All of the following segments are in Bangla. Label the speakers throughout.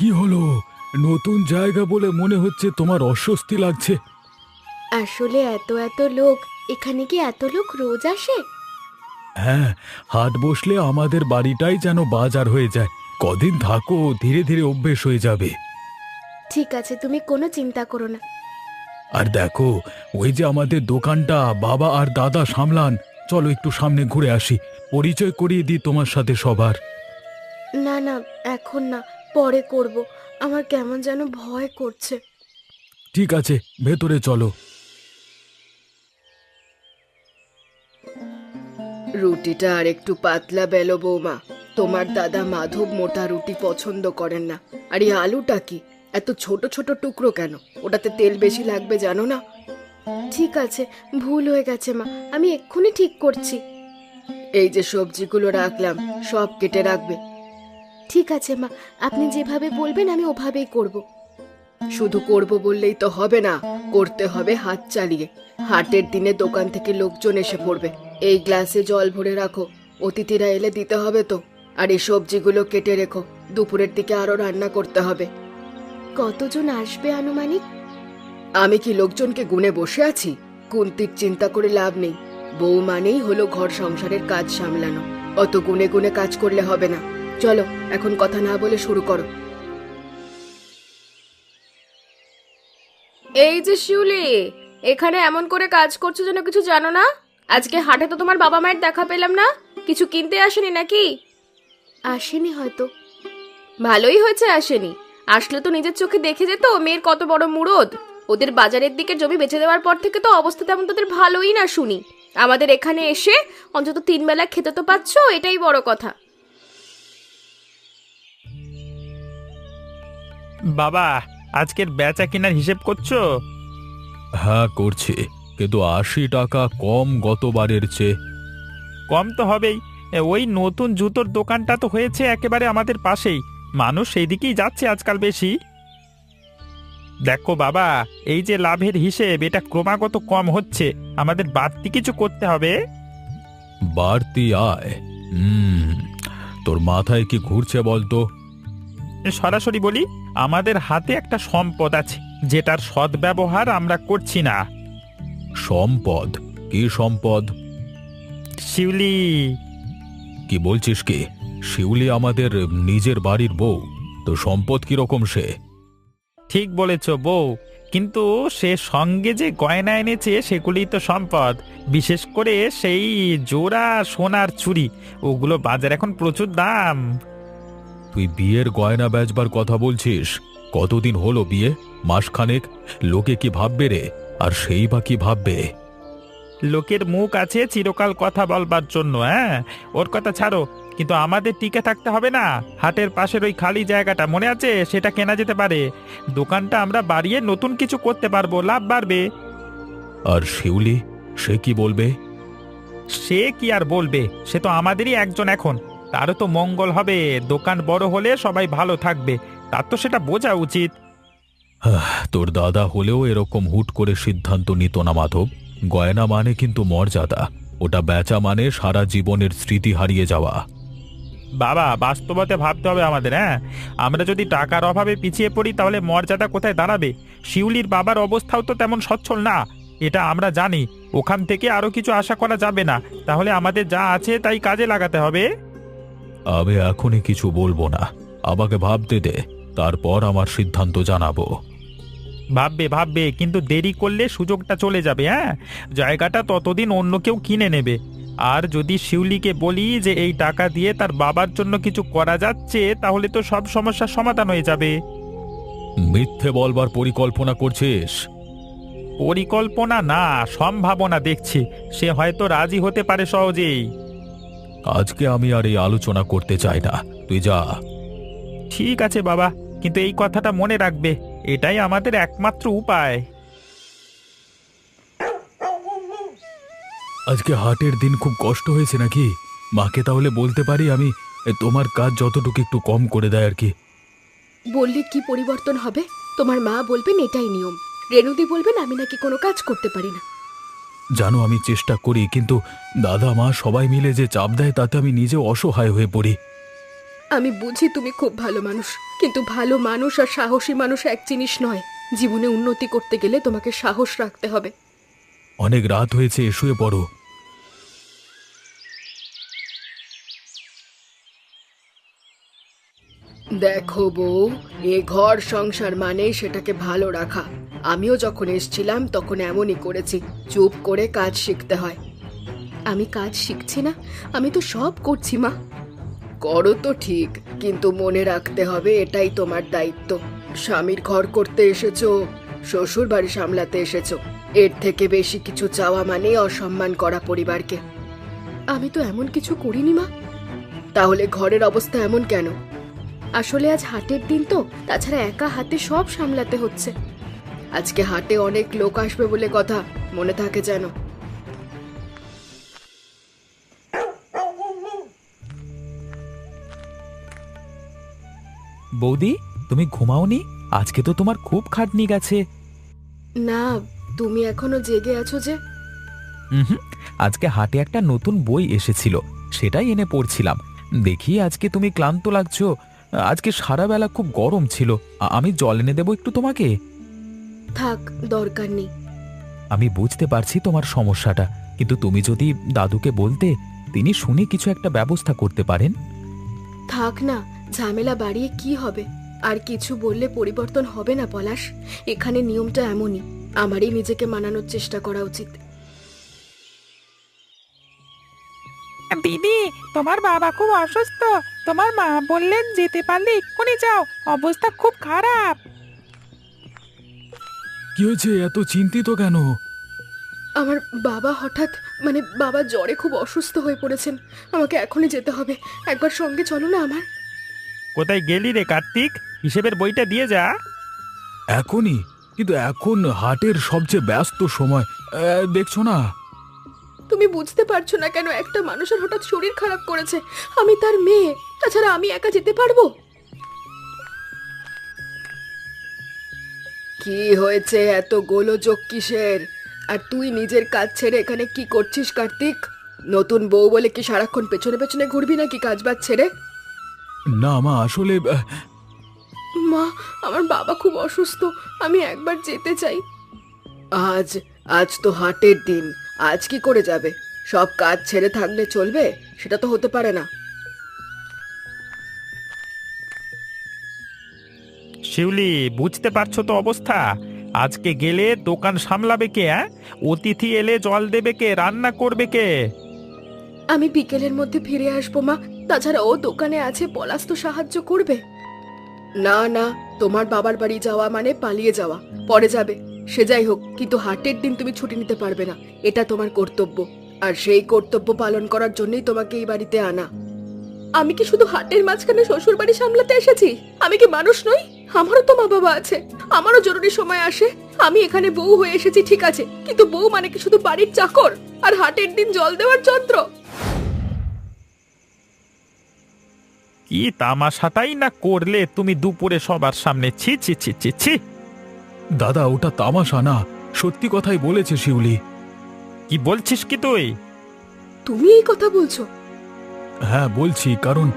Speaker 1: কি হলো? নতুন জায়গা বলে মনে হচ্ছে তোমার অস্বস্তি লাগছে।
Speaker 2: আসলে এত এত লোক, এখানে কি এত লোক রোজ আসে?
Speaker 1: হ্যাঁ, হাট বসলে আমাদের বাড়িটাই যেন বাজার হয়ে যায়। কদিন থাকো, ধীরে ধীরে অভ্যেস হয়ে যাবে।
Speaker 2: ঠিক আছে, তুমি কোনো চিন্তা করো না।
Speaker 1: আর দেখো, ওই যে আমাদের দোকানটা বাবা আর দাদা সামলান। চলো একটু সামনে ঘুরে আসি, পরিচয় করিয়ে দিই তোমার সাথে সবার।
Speaker 2: না না, এখন না, পরে করব। আমার কেমন যেন ভয় করছে।
Speaker 1: ঠিক আছে, ভেতরে চলো।
Speaker 3: রুটিটা আর একটু পাতলা বেলো বৌমা। তোমার দাদা মাধব মোটা রুটি পছন্দ করেন না। আর এই আলুটা কি এত ছোট ছোট টুকরো কেন? ওটাতে তেল বেশি লাগবে জানো না?
Speaker 2: ঠিক আছে, ভুল হয়ে গেছে মা, আমি এক্ষুনি ঠিক করছি।
Speaker 3: এই যে সবজিগুলো রাখলাম, সব কেটে রাখবে।
Speaker 2: ঠিক আছে মা, আপনি যেভাবে বলবেন আমি ওভাবেই করব।
Speaker 3: শুধু করব বললেই তো হবে না, করতে হবে হাত চালিয়ে। হাটের দিনে দোকান থেকে লোকজন এসে পড়বে। এই গ্লাসে জল ভরে রাখো, অতিথিরা এলে দিতে হবে তো। আর এই সবজিগুলো কেটে রেখো, দুপুরের দিকে আরো রান্না করতে হবে।
Speaker 2: কতজন আসবে আনুমানিক?
Speaker 3: আমি কি লোকজনকে গুনে বসে আছি? গুনতির চিন্তা করে লাভ নেই। বউ মানেই হলো ঘর সংসারের কাজ সামলানো। অত গুনে গুনে কাজ করলে হবে না। চলো, এখন কথা না বলে শুরু করো।
Speaker 4: এই যে শিউলি, এখানে এমন করে কাজ করছো যেন কিছু জানো না। আজকে হাটে তো তোমার বাবা মায়ের দেখা পেলাম না। কিছু কিনতে আসেনি নাকি?
Speaker 2: আসেনি হয়তো।
Speaker 4: ভালোই হয়েছে আসেনি। আসলে তো নিজের চোখে দেখে যেত মেয়ের কত বড় মুরদ। ওদের বাজারের দিকে জমি বেচে দেওয়ার পর থেকে তো অবস্থা তেমন তোদের ভালোই না শুনি। আমাদের এখানে এসে অন্তত 3 বেলা খেতে তো পাচ্ছ, এটাই বড় কথা।
Speaker 5: বাবা, আজকের বেচা কেনার হিসেব করছো?
Speaker 1: হ্যাঁ করছি, কিন্তু 80 টাকা কম গতবারের চেয়ে।
Speaker 5: কম তো হবেই। ওই নতুন জুতোর দোকানটা তো হয়েছে একেবারে আমাদের পাশেই। মানুষ সেই দিকেই যাচ্ছে আজকাল বেশি। দেখো বাবা, এই যে লাভের হিসেব, এটা ক্রমাগত কম হচ্ছে। আমাদের বাড়তি কিছু করতে হবে।
Speaker 1: বাড়তি আয়? তোর মাথায় কি ঘুরছে বলতো?
Speaker 5: সরাসরি বলি, আমাদের হাতে একটা সম্পদ আছে, যেটার সদ্ব্যবহার আমরা করছি না।
Speaker 1: সম্পদ? কি সম্পদ?
Speaker 5: শিউলি।
Speaker 1: কি বলছিস কি? শিউলি আমাদের নিজের বাড়ির বউ, তো সম্পদ কিরকম সে?
Speaker 5: ঠিক বলেছ বউ, কিন্তু সে সঙ্গে যে গয়না এনেছে সেগুলি তো সম্পদ। বিশেষ করে সেই জোড়া সোনার চুড়ি, ওগুলো বাজার এখন প্রচুর দাম।
Speaker 1: তুই বিয়ের গয়না বেচবার কথা বলছিস? কতদিন হলো বিয়ে? মাসখানেক। লোকে কি ভাববে রে? আর সেই বা কি ভাববে?
Speaker 5: লোকের মুখ আছে চিরকাল কথা বলবার জন্য, হ্যাঁ? ওর কথা ছাড়ো, কিন্তু আমাদের টিকে থাকতে হবে না? হাটের পাশের ওই খালি জায়গাটা মনে আছে? সেটা কেনা যেতে পারে। দোকানটা আমরা বাড়িয়ে নতুন কিছু করতে পারবো, লাভ বাড়বে।
Speaker 1: আর শিউলি, সে কি বলবে?
Speaker 5: সে কি আর বলবে, সে তো আমাদেরই একজন এখন। তারও তো মঙ্গল হবে, দোকান বড় হলে সবাই ভালো থাকবে, তার তো সেটা বোঝা উচিত।
Speaker 1: তোর দাদা হলেও এরকম হুট করে সিদ্ধান্ত নিত না মাধব। গয়না মানে কিন্তু মর্যাদা, ওটা বেচা মানে সারা জীবনের স্মৃতি হারিয়ে যাওয়া।
Speaker 5: বাবা, বাস্তবতে ভাবতে হবে আমাদের। হ্যাঁ, আমরা যদি টাকার অভাবে পিছিয়ে পড়ি তাহলে মর্যাদা কোথায় দাঁড়াবে? শিউলির বাবার অবস্থাও তো তেমন সচ্ছল না, এটা আমরা জানি। ওখান থেকে আরো কিছু আশা করা যাবে না। তাহলে আমাদের যা আছে তাই কাজে লাগাতে হবে।
Speaker 1: আমি এখনই কিছু বলবো না, আমাকে ভাবতে দে, তারপর আমার সিদ্ধান্ত জানাবো।
Speaker 5: ভাববে ভাববে, কিন্তু দেরি করলে সুযোগটা চলে যাবে। হ্যাঁ, জায়গাটা ততদিন অন্য কেউ কিনে নেবে। আর যদি শিউলিকে বলি যে এই টাকা দিয়ে তার বাবার জন্য কিছু করা যাচ্ছে, তাহলে তো সব সমস্যার সমাধান হয়ে যাবে।
Speaker 1: মিথ্যে বলবার পরিকল্পনা করছিস?
Speaker 5: পরিকল্পনা না, সম্ভাবনা দেখছি। সে হয়তো রাজি হতে পারে সহজেই।
Speaker 1: আজকে আমি আর এই আলোচনা করতে চাই না, তুই যা।
Speaker 5: ঠিক আছে বাবা, কিন্তু এই কথাটা মনে রাখবে, এটাই আমাদের একমাত্র উপায়।
Speaker 1: আজকে হাটের দিন খুব কষ্ট হয়েছে নাকি? মাকে তাহলে বলতে পারি আমি তোমার কাজ যতটুকু একটু কম করে দেয় আর কি।
Speaker 2: বললে কি পরিবর্তন হবে? তোমার মা বলবেন এটাই নিয়ম, রেণুদি বলবেন আমি নাকি কোনো কাজ করতে পারি না।
Speaker 1: জানো আমি চেষ্টা করি, কিন্তু দাদা মা সবাই মিলে যে চাপ দেয় তাতে আমি নিজে অসহায় হয়ে পড়ি।
Speaker 2: আমি বুঝি তুমি খুব ভালো মানুষ, কিন্তু ভালো মানুষ আর সাহসী মানুষ এক জিনিস নয়। জীবনে উন্নতি করতে গেলে তোমাকে সাহস রাখতে হবে।
Speaker 1: অনেক রাত হয়েছে, শুয়ে পড়ো।
Speaker 3: দেখো বউ, এ ঘর সংসার মানে সেটাকে ভালো রাখা। আমিও যখন এসছিলাম তখন এমনই করেছি, চুপ করে কাজ শিখতে হয়।
Speaker 2: আমি কাজ শিখছি না, আমি তো সব করছি মা।
Speaker 3: করো তো ঠিক, কিন্তু মনে রাখতে হবে এটাই তোমার দায়িত্ব। স্বামীর ঘর করতে এসেছো, শ্বশুর বাড়ি সামলাতে এসেছো, এর থেকে বেশি কিছু চাওয়া মানে অসম্মান করা পরিবারকে।
Speaker 2: আমি তো এমন কিছু করিনি মা।
Speaker 3: তাহলে ঘরের অবস্থা এমন কেন?
Speaker 2: আসলে আজ হাটের দিন তো, তাছাড়া একা হাতে সব সামলাতে হচ্ছে।
Speaker 3: আজকে হাটে অনেক লোক আসবে বলে কথা, মনে থাকে যেন।
Speaker 5: বৌদি, তুমি ঘুমাওনি? আজকে তো তোমার খুব খাটনি গেছে।
Speaker 2: না, তুমি এখনো জেগে আছো যে?
Speaker 5: হুম, আজকে হাটে একটা নতুন বই এসেছিল, সেটাই এনে পড়ছিলাম। দেখি আজকে তুমি ক্লান্ত লাগছো। আজকে সারা বেলা খুব গরম ছিল। আমি জল এনে দেবো একটু তোমাকে?
Speaker 2: থাক, দরকার নেই।
Speaker 5: আমি বুঝতে পারছি তোমার সমস্যাটা, কিন্তু তুমি যদি দাদুকে বলতে, তিনি শুনে কিছু একটা ব্যবস্থা করতে পারেন।
Speaker 2: থাক না, ঝামেলা বাড়িয়ে কি হবে? আর কিছু বললে পরিবর্তন হবে না পলাশ। এখানে নিয়মটা এমনই, আমারই নিজেকে মানানোর চেষ্টা করা উচিত।
Speaker 6: দিদি, তোমার বাবা খুব অসুস্থ। তোমার মা বললেন যেতে পারলে এক্ষুনি যাও, অবস্থা খুব খারাপ।
Speaker 1: কি হয়েছে, এত চিন্তিত কেন?
Speaker 2: আমার বাবা হঠাৎ, বাবা জ্বরে খুব অসুস্থ হয়ে পড়েছেন। আমাকে এখনই যেতে হবে। একবার সঙ্গে চলো না আমার।
Speaker 5: কোথায় গেলি রে কার্তিক? হিসেবের বইটা দিয়ে যা।
Speaker 1: এখনই? কিন্তু এখন হাটের সবচেয়ে ব্যস্ত সময়, দেখছো না?
Speaker 2: তুমি বুঝতে পারছো না কেন? একটা মানুষের হঠাৎ শরীর খারাপ করেছে, আমি তার মেয়ে, তাছাড়া আমি একা যেতে পারবো?
Speaker 3: কি হয়েছে, এত গোলযোগ কিসের? আর তুই নিজের কাজ ছেড়ে এখানে কি করছিস কার্তিক? নতুন বউ বলে কি সারাক্ষণ পেছনে পেছনে ঘুরবি নাকি কাজ বাজ ছেড়ে?
Speaker 1: না মা, আসলে
Speaker 2: মা, আমার বাবা খুব অসুস্থ, আমি একবার যেতে চাই।
Speaker 3: আজ আজ তো হাটের দিন, আজ কি করে যাবে? সব কাজ ছেড়ে থাকলে চলবে? সেটা তো হতে পারে না।
Speaker 5: শিউলি, বুঝতে পারছো তো অবস্থা? আজকে গেলে দোকান সামলাবে কে? অতিথি এলে জল দেবে কে? রান্না করবে কে?
Speaker 2: আমি বিকেলের মধ্যে ফিরে আসবো মা, তাছাড়া ও দোকানে আছে, পলাশ তো সাহায্য করবে।
Speaker 3: না না, তোমার বাবার বাড়ি যাওয়া মানে পালিয়ে যাওয়া। পরে যাবে, সে যাই হোক, কিন্তু হাটের দিন তুমি ছুটি নিতে পারবে না, এটা তোমার কর্তব্য। আর সেই কর্তব্য পালন করার জন্যই তোমাকে এই বাড়িতে আনা।
Speaker 2: আমি কি শুধু হাটের মাঝখানে শ্বশুর বাড়ি সামলাতে এসেছি? আমি কি মানুষ নই? আমারও তো মা বাবা আছে, আমারও জরুরি সময় আসে। আমি এখানে বউ হয়ে এসেছি ঠিক আছে, কিন্তু বউ মানে কি শুধু বাড়ির চাকর আর হাটের দিন জল দেওয়ার যন্ত্র?
Speaker 5: কি তামাশাটাই না করলে তুমি দুপুরে সবার সামনে! ছি ছি ছি ছি ছি!
Speaker 1: দাদা, ওটা তামাশা না, সত্যি কথাই বলেছে শিউলি।
Speaker 5: কি বলছিস কি তুই?
Speaker 2: তুমি এই কথা বলছো?
Speaker 1: হ্যাঁ বলছি, কারণ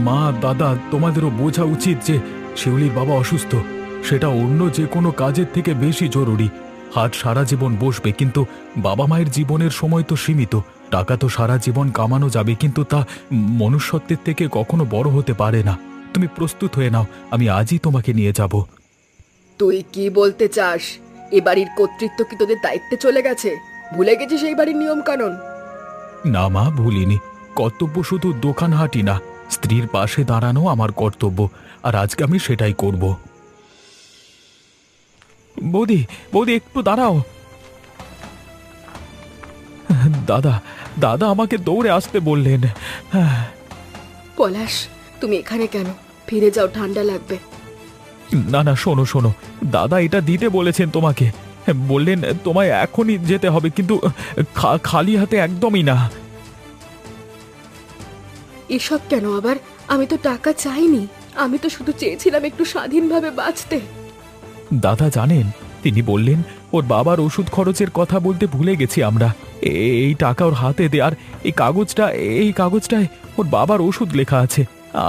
Speaker 1: মা দাদা, তোমাদেরও বোঝা উচিত যে শিউলির বাবা অসুস্থ, সেটা অন্য যে কোনো কাজের থেকে বেশি জরুরি। হাট সারা জীবন বসবে, কিন্তু বাবা মায়ের জীবনের সময় তো সীমিত। টাকা তো সারা জীবন কামানো যাবে, কিন্তু তা মনুষ্যত্বের থেকে কখনো বড় হতে পারে না। তুমি প্রস্তুত হয়ে নাও, আমি আজই তোমাকে নিয়ে যাব।
Speaker 3: তুই কি বলতে চাস? এ বাড়ির কর্তৃত্ব কি তোদের দায়িত্বে চলে গেছে? ভুলে গেছিস এই বাড়ির নিয়ম কানুন?
Speaker 1: না মা, ভুলিনি। কর্তব্য শুধু দোকান হাটি না, স্ত্রীর পাশে দাঁড়ানো আমার কর্তব্য, আর আজকে আমি সেটাই করব।
Speaker 5: বৌদি, বৌদি একটু দাঁড়াও।
Speaker 1: দাদা, দাদা আমাকে দৌড়ে আসতে বললেন।
Speaker 2: পলাশ, তুমি এখানে কেন? ফিরে যাও, ঠান্ডা লাগবে।
Speaker 1: না না, শোনো শোনো, দাদা এটা দিতে বলেছেন তোমাকে। বললেন তোমায় এখনই যেতে হবে, কিন্তু খালি হাতে একদমই না।
Speaker 2: এসব কেন আবার? আমি তো টাকা চাইনি, আমি তো শুধু চেয়েছিলাম একটু স্বাধীনভাবে বাঁচতে।
Speaker 1: দাদা জানেন, তিনি বললেন ওর বাবার ওষুধ খরচের কথা বলতে ভুলে গেছি আমরা। এই টাকা ওর হাতে দে, আর এই কাগজটায় ওর বাবার ওষুধ লেখা আছে।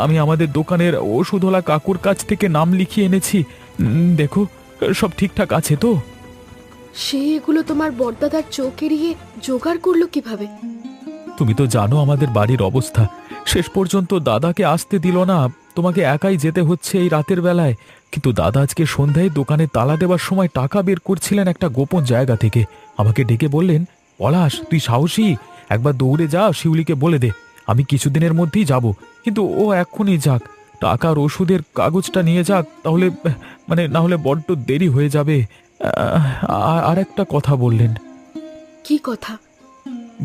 Speaker 1: আমি আমাদের দোকানের ওষুধওয়ালা কাকুর কাছ থেকে নাম লিখিয়ে এনেছি। দেখো সব ঠিকঠাক আছে তো?
Speaker 2: সে এগুলো তোমার বড়দাদার চোখ এড়িয়ে জোগাড় করলো কিভাবে?
Speaker 1: তুমি তো জানো আমাদের বাড়ির অবস্থা। শেষ পর্যন্ত দাদাকে আসতে দিল না, তোমাকে একাই যেতে হচ্ছে এই রাতের বেলায়। কিন্তু দাদা আজকে সন্ধ্যায় দোকানে তালা দেওয়ার সময় টাকা বের করছিলেন একটা গোপন জায়গা থেকে। আমাকে ডেকে বললেন, পলাশ তুই সাহসী, একবার দৌড়ে যা, শিউলিকে বলে দে আমি কিছুদিনের মধ্যেই যাব। কিন্তু ও এক্ষুনি যাক, টাকার ওষুধের কাগজটা নিয়ে যাক, তাহলে না হলে বড্ড দেরি হয়ে যাবে। আর একটা কথা বললেন।
Speaker 2: কি কথা?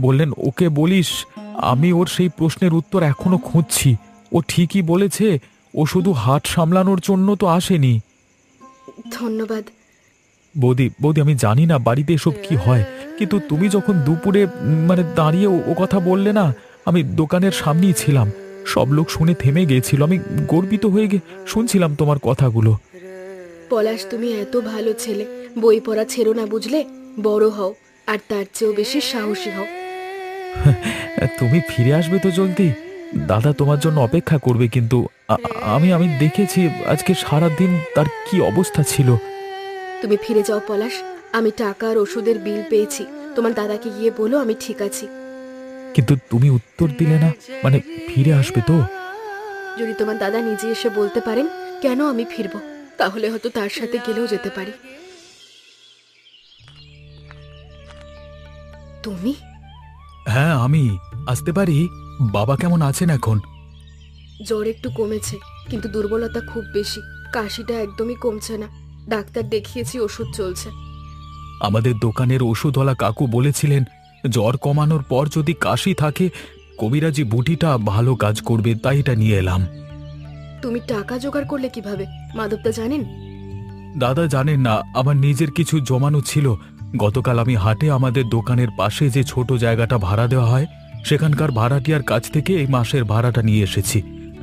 Speaker 1: বললেন ওকে বলিস আমি ওর সেই প্রশ্নের উত্তর এখনো খুঁজছি। ও ঠিকই বলেছে, ও শুধু হাট সামলানোর জন্য তো আসেনি।
Speaker 2: ধন্যবাদ।
Speaker 1: বৌদি বৌদি আমি জানি না বাড়িতে এসব কি হয়, কিন্তু তুমি যখন দুপুরে দাঁড়িয়ে ও কথা বললে না, আমি দোকানের সামনেই ছিলাম। সব লোক শুনে থেমে গিয়েছিল। আমি গর্বিত হয়ে শুনছিলাম তোমার কথাগুলো।
Speaker 2: পলাশ, তুমি এত ভালো ছেলে, বই পড়া ছেড়ো না, বুঝলে? বড় হও, আর তার চেয়েও বেশি সাহসী হও।
Speaker 1: তুমি ফিরে আসবে তো জলদি? দাদা তোমার জন্য অপেক্ষা করবে। কিন্তু আমি দেখেছি আজকে সারা দিন তার কি অবস্থা ছিল।
Speaker 2: তুমি ফিরে যাও পলাশ, আমি টাকা আর ওষুধের বিল পেয়েছি। তোমার দাদাকে গিয়ে বলো আমি ঠিক আছি।
Speaker 1: কিন্তু তুমি উত্তর দিলে না, ফিরে আসবে তো?
Speaker 2: যদি তোমার দাদা নিজে এসে বলতে পারেন কেন আমি ফিরবো, তাহলে হয়তো তার সাথে গেলেও যেতে পারি। তুমি?
Speaker 1: হ্যাঁ আমি আসতে পারি। বাবা কেমন আছেন এখন?
Speaker 2: জ্বর একটু কমেছে, কিন্তু দুর্বলতা খুব বেশি। কাশিটা একদমই কমছে না। ডাক্তার দেখিয়েছি, ওষুধ চলছে।
Speaker 1: আমাদের দোকানের ওষুধওয়ালা কাকু বলেছিলেন জ্বর কমানোর পর যদি কাশি থাকে কবিরাজি বুটিটা ভালো কাজ করবে, তাই এটা নিয়ে এলাম।
Speaker 2: তুমি টাকা জোগাড় করলে কিভাবে? মাধবদা জানেন?
Speaker 1: দাদা জানেন না, আমার নিজের কিছু জমানো ছিল। গতকাল আমি হাটে আমাদের দোকানের পাশে যে ছোট জায়গাটা ভাড়া দেওয়া হয় সেখানকার ভাড়াটিয়ার কাছ থেকে এই মাসের ভাড়াটা নিয়ে এসেছি।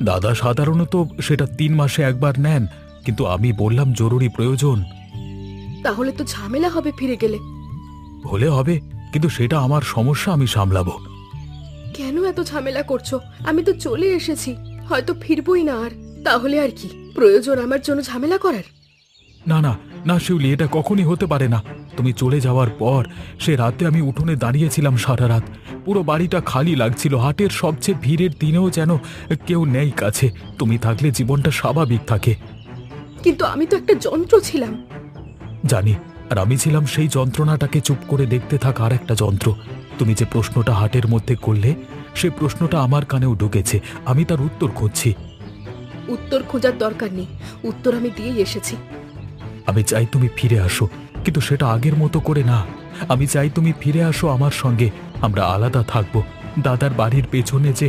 Speaker 1: দাদা সাধারণত সেটা 3 মাসে একবার নেন, কিন্তু আমি বললাম জরুরি প্রয়োজন।
Speaker 2: তাহলে তো ঝামেলা হবে ফিরে গেলে।
Speaker 1: হলে হবে, কিন্তু সেটা আমার সমস্যা, আমি সামলাবো।
Speaker 2: কেন এত ঝামেলা করছো? আমি তো চলে এসেছি, হয়তো ফিরবই না আর। তাহলে আর কি প্রয়োজন আমার জন্য ঝামেলা করার?
Speaker 1: না না না শিউলি, এটা কখনই হতে পারে না। তুমি চলে যাওয়ার পর সে রাতে আমি উঠোনে দাঁড়িয়েছিলাম সারা রাত। পুরো বাড়িটা খালি লাগছিল। হাটের সবচেয়ে ভিড়ের দিনেও যেন কেউ নেই কাছে। তুমি থাকলে জীবনটা স্বাভাবিক থাকে।
Speaker 2: কিন্তু আমি তো একটা যন্ত্র ছিলাম।
Speaker 1: জানি, আর আমি ছিলাম সেই যন্ত্রণাটাকে চুপ করে দেখতে থাকা আর একটা যন্ত্র। তুমি যে প্রশ্নটা হাটের মধ্যে করলে সে প্রশ্নটা আমার কানেও ঢুকেছে। আমি তার উত্তর খুঁজছি।
Speaker 2: উত্তর খোঁজার দরকার নেই, উত্তর আমি দিয়েই এসেছি।
Speaker 1: আমি চাই তুমি ফিরে আসো, কিন্তু সেটা আগের মতো করে না। আমি চাই তুমি ফিরে আসো আমার সঙ্গে। আমরা আলাদা থাকবো। দাদার বাড়ির পেছনে যে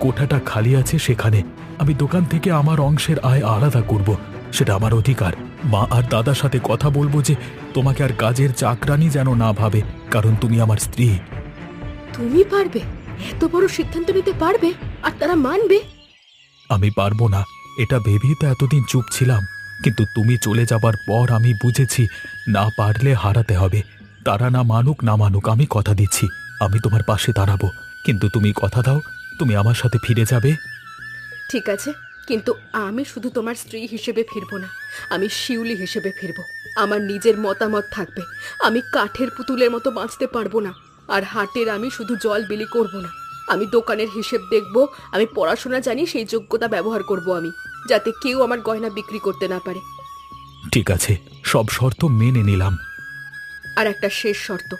Speaker 1: কোঠাটা খালি আছে সেখানে আমি দোকান থেকে আমার অংশের আয় আলাদা করব। সেটা আমার অধিকার। মা আর দাদার সাথে কথা বলবো যে তোমাকে আর কাজের চাকরানি যেন না ভাবে, কারণ তুমি আমার স্ত্রী।
Speaker 2: তুমি পারবে? এত বড় সিদ্ধান্ত নিতে পারবে? আর তারা মানবে?
Speaker 1: আমি পারবো না, এটা ভেবেই তো এতদিন চুপ ছিলাম। কিন্তু তুমি চলে যাবার পর আমি বুঝেছি না পারলে হারাতে হবে। তারা না মানুক না মানুক, আমি কথা দিচ্ছি আমি তোমার পাশে দাঁড়াবো। কিন্তু তুমি কথা দাও, তুমি আমার সাথে ফিরে যাবে।
Speaker 2: ঠিক আছে, কিন্তু আমি শুধু তোমার স্ত্রী হিসেবে ফিরবো না, আমি শিউলি হিসেবে ফিরবো। আমার নিজের মতামত থাকবে। আমি কাঠের পুতুলের মতো বাঁচতে পারবো না। আর হাটের আমি শুধু জল বিলি করব না, আমি দোকানের হিসেব দেখব। আমি পড়াশোনা জানি, সেই যোগ্যতা ব্যবহার করব আমি, যাতে কেউ আমার গয়না বিক্রি করতে না পারে।
Speaker 1: ঠিক আছে, সব শর্ত মেনে নিলাম।
Speaker 2: আর একটা শেষ শর্ত।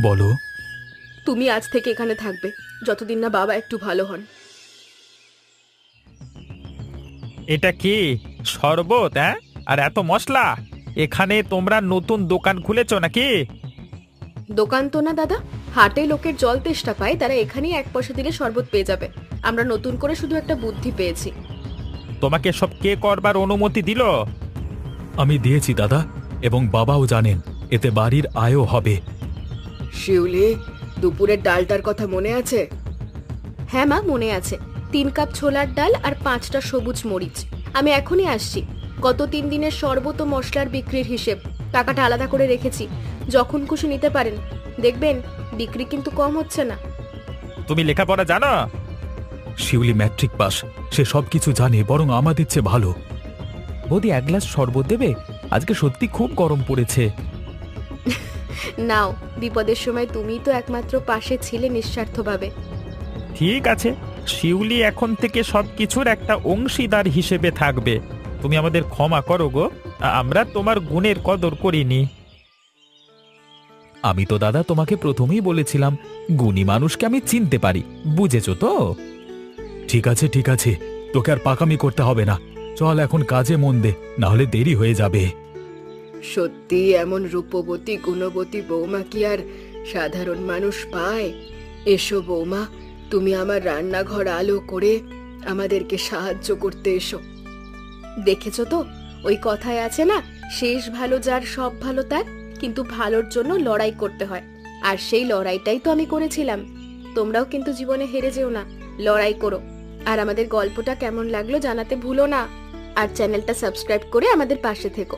Speaker 1: বলো।
Speaker 2: তুমি আজ থেকে এখানে থাকবে যতদিন না বাবা একটু ভালো হন।
Speaker 5: এটা কি শরবত? হ্যাঁ, আর এত মশলা? এখানে তোমরা নতুন দোকান খুলেছো নাকি?
Speaker 2: দোকান তো না দাদা, হাটে লোকের জল তেষ্টা পায়, তারা এখানেই 1 পয়সা দিলে শরবত পেয়ে যাবে। আমরা নতুন করে শুধু একটা বুদ্ধি পেয়েছি।
Speaker 5: তোমাকে সব কে করবার অনুমতি দিল?
Speaker 1: আমি দিয়েছি দাদা, এবং বাবাও জানেন, এতে বাড়ির আয়ও হবে।
Speaker 3: শিউলি, দুপুরের ডালটার কথা মনে আছে?
Speaker 2: হ্যাঁ মা, মনে আছে। 3 কাপ ছোলার ডাল আর 5টা সবুজ মরিচ। আমি এখনই আসছি। গত 3 দিনের শরবত ও মশলার বিক্রির হিসেব, টাকাটা আলাদা করে রেখেছি। যখন খুশি নিতে পারেন। দেখবেন বিক্রি কিন্তু কম হচ্ছে না।
Speaker 5: তুমি লেখাপড়া জানো?
Speaker 1: শিউলি ম্যাট্রিক পাস, সে সব কিছু জানে, বরং আমাদের চেয়ে ভালো।
Speaker 7: বৌদি এক গ্লাস শরবত দেবে? আজকে সত্যি খুব গরম পড়েছে।
Speaker 4: নাও, বিপদের সময় তুমিই তো একমাত্র পাশে ছিলে নিঃস্বার্থভাবে।
Speaker 5: ঠিক আছে, শিউলি এখন থেকে সবকিছুর একটা অংশীদার হিসেবে থাকবে। তুমি আমাদের ক্ষমা করো গো, আমরা তোমার গুণের কদর করিনি।
Speaker 7: আমি তো দাদা তোমাকে প্রথমেই বলেছিলাম গুণী মানুষকে আমি চিনতে পারি, বুঝেছো তো?
Speaker 1: ঠিক আছে ঠিক আছে, তোকে আর পাকামি করতে হবে না। চল এখন কাজে মন দে, না হলে দেরি হয়ে যাবে।
Speaker 3: সত্যি এমন রূপবতী গুণবতী বৌমা কি আর সাধারণ মানুষ পায়? এসো বৌমা, তুমি আমার রান্নাঘর আলো করে আমাদেরকে সাহায্য করতে এসো।
Speaker 4: দেখেছো তো, ওই কথায় আছে না, শেষ ভালো যার সব ভালো তার। কিন্তু ভালোর জন্য লড়াই করতে হয়, আর সেই লড়াইটাই তো আমি করেছিলাম। তোমরাও কিন্তু জীবনে হেরে যেও না, লড়াই করো। আর আমাদের গল্পটা কেমন লাগলো জানাতে ভুলো না, আর চ্যানেলটা সাবস্ক্রাইব করে আমাদের পাশে থেকো।